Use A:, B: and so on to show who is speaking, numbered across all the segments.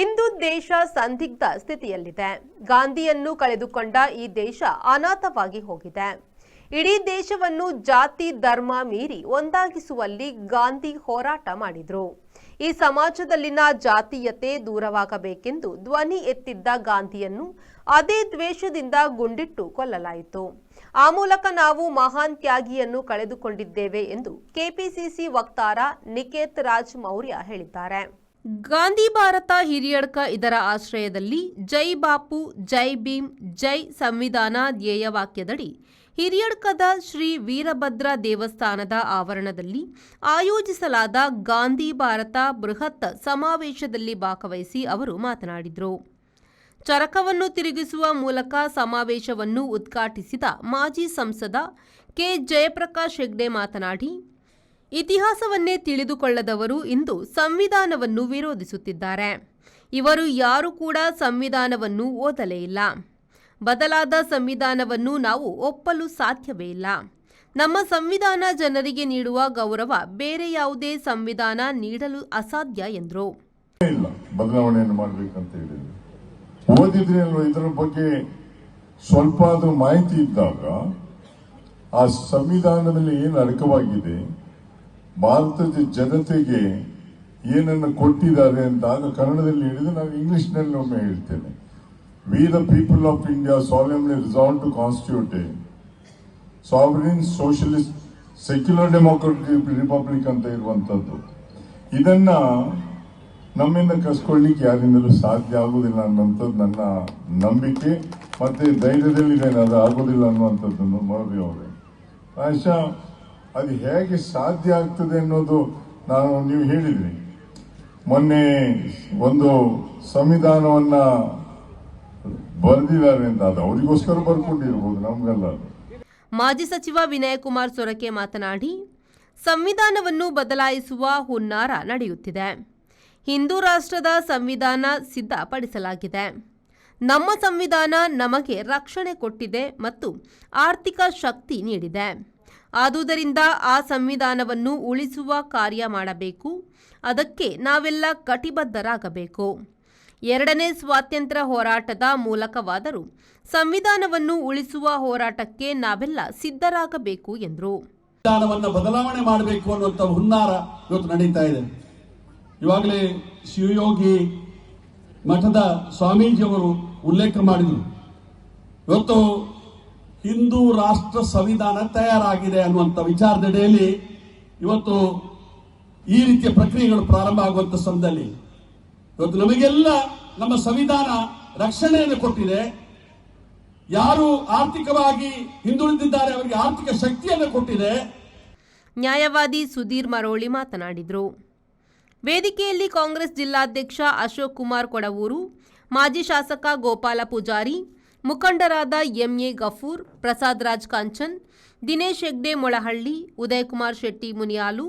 A: ಇಂದು ದೇಶ ಸಂದಿಗ್ಧ ಸ್ಥಿತಿಯಲ್ಲಿದೆ. ಗಾಂಧಿಯನ್ನು ಕಳೆದುಕೊಂಡ ಈ ದೇಶ ಅನಾಥವಾಗಿ ಹೋಗಿದೆ. ಇಡೀ ದೇಶವನ್ನು ಜಾತಿ ಧರ್ಮ ಮೀರಿ ಒಂದಾಗಿಸುವಲ್ಲಿ ಗಾಂಧಿ ಹೋರಾಟ ಮಾಡಿದ್ರು. ಈ ಸಮಾಜದಲ್ಲಿನ ಜಾತೀಯತೆ ದೂರವಾಗಬೇಕೆಂದು ಧ್ವನಿ ಎತ್ತಿದ್ದ ಗಾಂಧಿಯನ್ನು ಅದೇ ದ್ವೇಷದಿಂದ ಗುಂಡಿಟ್ಟು ಕೊಲ್ಲಲಾಯಿತು. ಆ ಮೂಲಕ ನಾವು ಮಹಾನ್ ತ್ಯಾಗಿಯನ್ನು ಕಳೆದುಕೊಂಡಿದ್ದೇವೆ ಎಂದು ಕೆಪಿಸಿಸಿ ವಕ್ತಾರ ನಿಕೇತ್ ರಾಜ್ ಮೌರ್ಯ ಹೇಳಿದ್ದಾರೆ. ಗಾಂಧಿ ಭಾರತ ಹಿರಿಯಡ್ಕ ಇದರ ಆಶ್ರಯದಲ್ಲಿ ಜೈ ಬಾಪು, ಜೈ ಭೀಮ್, ಜೈ ಸಂವಿಧಾನ ಧ್ಯೇಯವಾಕ್ಯದಡಿ ಹಿರಿಯಡ್ಕದ ಶ್ರೀ ವೀರಭದ್ರ ದೇವಸ್ಥಾನದ ಆವರಣದಲ್ಲಿ ಆಯೋಜಿಸಲಾದ ಗಾಂಧಿ ಭಾರತ ಬೃಹತ್ ಸಮಾವೇಶದಲ್ಲಿ ಭಾಗವಹಿಸಿ ಅವರು ಮಾತನಾಡಿದರು. ಚರಕವನ್ನು ತಿರುಗಿಸುವ ಮೂಲಕ ಸಮಾವೇಶವನ್ನು ಉದ್ಘಾಟಿಸಿದ ಮಾಜಿ ಸಂಸದ ಕೆ ಜಯಪ್ರಕಾಶ್ ಹೆಗ್ಡೆ ಮಾತನಾಡಿ, ಇತಿಹಾಸವನ್ನೇ ತಿಳಿದುಕೊಳ್ಳದವರು ಇಂದು ಸಂವಿಧಾನವನ್ನು ವಿರೋಧಿಸುತ್ತಿದ್ದಾರೆ. ಇವರು ಯಾರು ಕೂಡ ಸಂವಿಧಾನವನ್ನು ಓದಲೇ ಇಲ್ಲ. ಬದಲಾದ ಸಂವಿಧಾನವನ್ನು ನಾವು ಒಪ್ಪಲು ಸಾಧ್ಯವೇ ಇಲ್ಲ. ನಮ್ಮ ಸಂವಿಧಾನ ಜನರಿಗೆ ನೀಡುವ ಗೌರವ ಬೇರೆ ಯಾವುದೇ ಸಂವಿಧಾನ ನೀಡಲು ಅಸಾಧ್ಯ ಎಂದರು.
B: ಬದಲಾವಣೆಯನ್ನು ಮಾಡಬೇಕಂತ ಹೇಳಿದ್ರು. ಓದಿದ್ರೆ ಇದರ ಬಗ್ಗೆ ಸ್ವಲ್ಪ ಮಾಹಿತಿ ಇದ್ದಾಗ ಆ ಸಂವಿಧಾನದಲ್ಲಿ ಏನು ಅಡಕವಾಗಿದೆ, ಭಾರತದ ಜನತೆಗೆ ಏನನ್ನು ಕೊಟ್ಟಿದ್ದಾರೆ ಅಂತ ಆಗ ಕನ್ನಡದಲ್ಲಿ ಹೇಳಿದ್ರೆ ನಾನು ಇಂಗ್ಲಿಷ್ನಲ್ಲಿ ಒಮ್ಮೆ ಹೇಳ್ತೇನೆ. We the people of India solemnly resolve to constitute a sovereign socialist secular democratic republic ಅಂತ ಇರುವಂತದ್ದು. ಇದನ್ನ ನಮ್ಮಿಂದ ಕಸ್ಕೊಳ್ಳಿಕ್ಕೆ ಯಾರಿಂದಲೂ ಸಾಧ್ಯ ಆಗುವುದಿಲ್ಲ ಅನ್ನುವಂಥದ್ದು ನನ್ನ ನಂಬಿಕೆ ಮತ್ತೆ ಧೈರ್ಯದಲ್ಲಿದ್ದೇನೆ. ಅದು ಆಗುವುದಿಲ್ಲ ಅನ್ನುವಂಥದ್ದನ್ನು ಮೌರ್ಯ ಅವರೇ ಪ್ರಾಯಶಃ ಅದು ಹೇಗೆ ಸಾಧ್ಯ ಆಗ್ತದೆ ಅನ್ನೋದು ನೀವು ಹೇಳಿದ್ರಿ. ಮೊನ್ನೆ ಒಂದು ಸಂವಿಧಾನವನ್ನ ಬರೆದಿದ್ದಾರೆ ಅಂತ, ಅದು ಅವರಿಗೋಸ್ಕರ ಬರ್ಕೊಂಡಿರ್ಬೋದು, ನಮ್ಗೆಲ್ಲ.
A: ಮಾಜಿ ಸಚಿವ ವಿನಯ್ ಕುಮಾರ್ ಸೊರಕೆ ಮಾತನಾಡಿ, ಸಂವಿಧಾನವನ್ನು ಬದಲಾಯಿಸುವ ಹುನ್ನಾರ ನಡೆಯುತ್ತಿದೆ. ಹಿಂದೂ ರಾಷ್ಟ್ರದ ಸಂವಿಧಾನ ಸಿದ್ಧಪಡಿಸಲಾಗಿದೆ. ನಮ್ಮ ಸಂವಿಧಾನ ನಮಗೆ ರಕ್ಷಣೆ ಕೊಟ್ಟಿದೆ ಮತ್ತು ಆರ್ಥಿಕ ಶಕ್ತಿ ನೀಡಿದೆ. ಆದುದರಿಂದ ಆ ಸಂವಿಧಾನವನ್ನು ಉಳಿಸುವ ಕಾರ್ಯ ಮಾಡಬೇಕು. ಅದಕ್ಕೆ ನಾವೆಲ್ಲ ಕಟಿಬದ್ಧರಾಗಬೇಕು. ಎರಡನೇ ಸ್ವಾತಂತ್ರ್ಯ ಹೋರಾಟದ ಮೂಲಕವಾದರೂ ಸಂವಿಧಾನವನ್ನು ಉಳಿಸುವ ಹೋರಾಟಕ್ಕೆ ನಾವೆಲ್ಲ ಸಿದ್ಧರಾಗಬೇಕು ಎಂದರು.
C: ಸಂವಿಧಾನವನ್ನು ಬದಲಾವಣೆ ಮಾಡಬೇಕು ಅನ್ನುವಂಥ ಹುನ್ನಾರ ಇವತ್ತು ನಡೀತಾ ಇದೆ. ಇವಾಗಲೇ ಶಿವಯೋಗಿ ಮಠದ ಸ್ವಾಮೀಜಿಯವರು ಉಲ್ಲೇಖ ಮಾಡಿದರು. ಇವತ್ತು ಹಿಂದೂ ರಾಷ್ಟ್ರ ಸಂವಿಧಾನ ತಯಾರಾಗಿದೆ ಅನ್ನುವಂಥ ವಿಚಾರದಡಿಯಲ್ಲಿ ಇವತ್ತು ಈ ರೀತಿಯ ಪ್ರಕ್ರಿಯೆಗಳು ಪ್ರಾರಂಭ ಆಗುವಂತ ಸಮಯದಲ್ಲಿ ಇವತ್ತು ನಮಗೆಲ್ಲ ನಮ್ಮ ಸಂವಿಧಾನ ರಕ್ಷಣೆಯನ್ನು ಕೊಟ್ಟಿದೆ. ಯಾರು ಆರ್ಥಿಕವಾಗಿ ಹಿಂದುಳಿದಿದ್ದಾರೆ ಅವರಿಗೆ ಆರ್ಥಿಕ ಶಕ್ತಿಯನ್ನು ಕೊಟ್ಟಿದೆ.
A: ನ್ಯಾಯವಾದಿ ಸುಧೀರ್ ಮರೋಳಿ ಮಾತನಾಡಿದರು. ವೇದಿಕೆಯಲ್ಲಿ ಕಾಂಗ್ರೆಸ್ ಜಿಲ್ಲಾಧ್ಯಕ್ಷ ಅಶೋಕ್ ಕುಮಾರ್ ಕೊಡವೂರು, ಮಾಜಿ ಶಾಸಕ ಗೋಪಾಲ ಪೂಜಾರಿ, ಮುಖಂಡರಾದ ಎಂಎ ಗಫೂರ್, ಪ್ರಸಾದ್ ರಾಜ್ ಕಾಂಚನ್, ದಿನೇಶ್ ಹೆಗ್ಡೆ ಮೊಳಹಳ್ಳಿ, ಉದಯಕುಮಾರ್ ಶೆಟ್ಟಿ ಮುನಿಯಾಲು,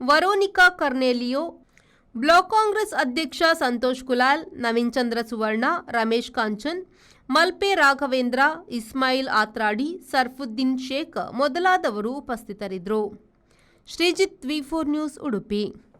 A: ವರೋನಿಕಾ ಕರ್ನೇಲಿಯೋ, ಬ್ಲಾಕ್ ಕಾಂಗ್ರೆಸ್ ಅಧ್ಯಕ್ಷ ಸಂತೋಷ್ ಕುಲಾಲ್, ನವೀನ್ ಚಂದ್ರ ಸುವರ್ಣ, ರಮೇಶ್ ಕಾಂಚನ್, ಮಲ್ಪೆ ರಾಘವೇಂದ್ರ, ಇಸ್ಮಾಯಿಲ್ ಆತ್ರಾಡಿ, ಸರ್ಫುದ್ದೀನ್ ಶೇಖ್ ಮೊದಲಾದವರು ಉಪಸ್ಥಿತರಿದ್ದರು. ಶ್ರೀಜಿತ್, ವಿ4 ನ್ಯೂಸ್, ಉಡುಪಿ.